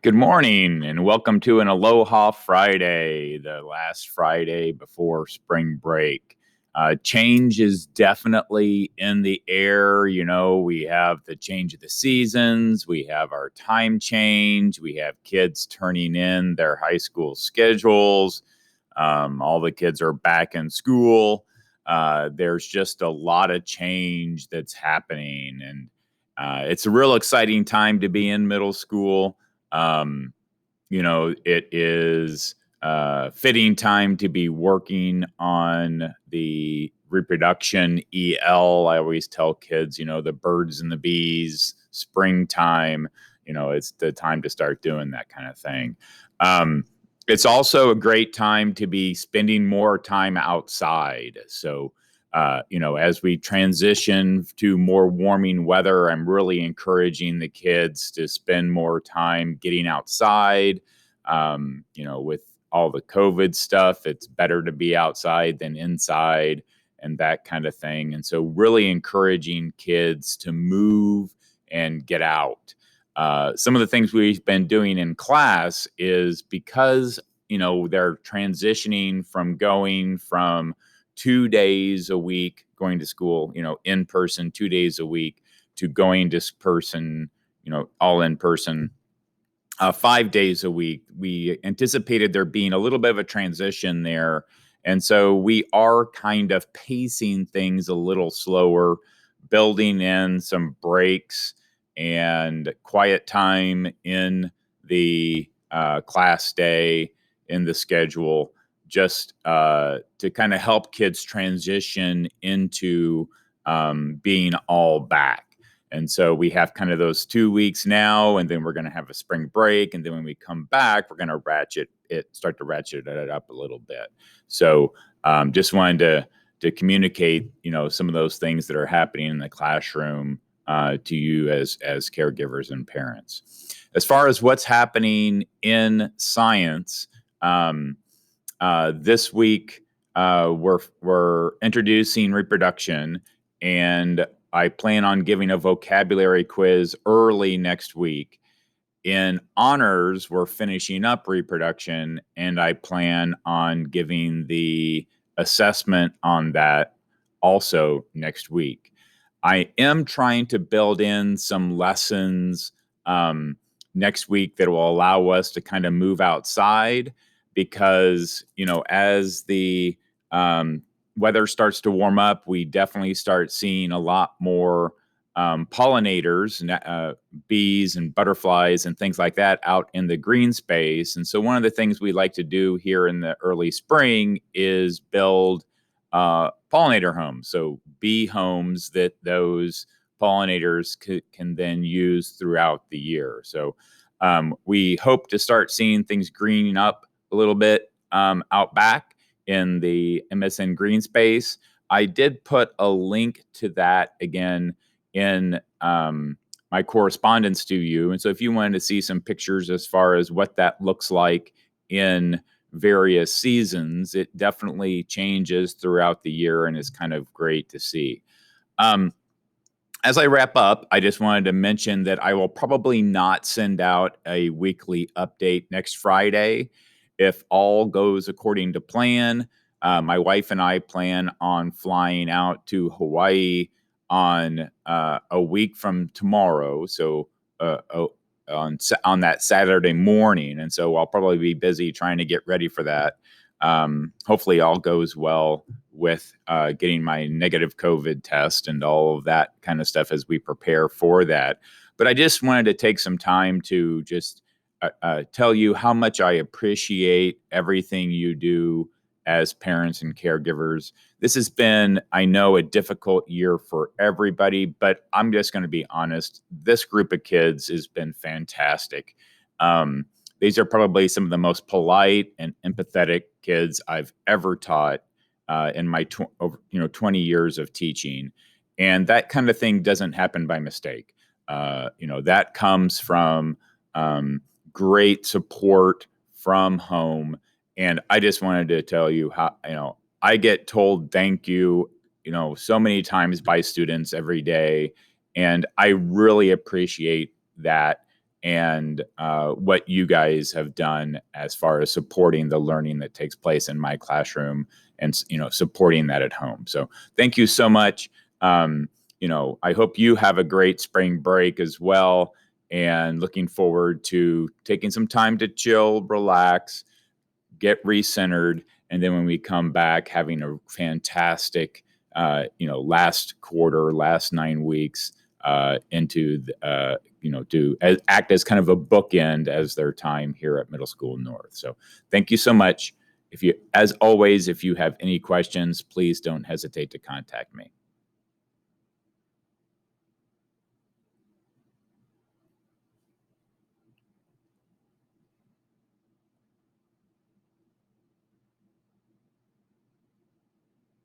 Good morning and welcome to an Aloha Friday, the last Friday before spring break. Change is definitely in the air. We have the change of the seasons, we have our time change, we have kids turning in their high school schedules. All the kids are back in school. There's just a lot of change that's happening, and it's a real exciting time to be in middle school. um, it is fitting time to be working on the reproduction EL. I always tell kids, the birds and the bees, springtime, it's the time to start doing that kind of thing. It's also a great time to be spending more time outside. So, as we transition to more warming weather, I'm really encouraging the kids to spend more time getting outside. With all the COVID stuff, it's better to be outside than inside and that kind of thing. And so, really encouraging kids to move and get out. Some of the things we've been doing in class is because, they're transitioning from going from 2 days a week going to school, in person, 2 days a week, to going to person, all in person, 5 days a week. We anticipated there being a little bit of a transition there. And so we are kind of pacing things a little slower, building in some breaks and quiet time in the class day, in the schedule, just to kind of help kids transition into being all back. And so we have kind of those 2 weeks now, and then we're going to have a spring break. And then when we come back, we're going to start to ratchet it up a little bit. So just wanted to communicate, some of those things that are happening in the classroom to you as caregivers and parents. As far as what's happening in science, this week we're introducing reproduction, and I plan on giving a vocabulary quiz early next week. In honors, we're finishing up reproduction, and I plan on giving the assessment on that also next week. I am trying to build in some lessons next week that will allow us to kind of move outside, because, as the weather starts to warm up, we definitely start seeing a lot more pollinators, bees and butterflies and things like that out in the green space. And so one of the things we like to do here in the early spring is build pollinator homes. So bee homes that those pollinators can then use throughout the year. So we hope to start seeing things greening up a little bit out back in the MSN green space. I did put a link to that again in my correspondence to you. And so if you wanted to see some pictures as far as what that looks like in various seasons, it definitely changes throughout the year and is kind of great to see. As I wrap up, I just wanted to mention that I will probably not send out a weekly update next Friday. If all goes according to plan, my wife and I plan on flying out to Hawaii on a week from tomorrow. So on that Saturday morning. And so I'll probably be busy trying to get ready for that. Hopefully all goes well with getting my negative COVID test and all of that kind of stuff as we prepare for that. But I just wanted to take some time to just tell you how much I appreciate everything you do as parents and caregivers. This has been, I know, a difficult year for everybody, but I'm just going to be honest. This group of kids has been fantastic. These are probably some of the most polite and empathetic kids I've ever taught in my 20 years of teaching. And that kind of thing doesn't happen by mistake. That comes from great support from home. And I just wanted to tell you how, I get told thank you, so many times by students every day. And I really appreciate that. and what you guys have done as far as supporting the learning that takes place in my classroom and supporting that at home. So thank you so much. I hope you have a great spring break as well, and looking forward to taking some time to chill, relax, get recentered, and then when we come back, having a fantastic last quarter, last 9 weeks into to act as kind of a bookend as their time here at Middle School North. So thank you so much. As always, if you have any questions, please don't hesitate to contact me.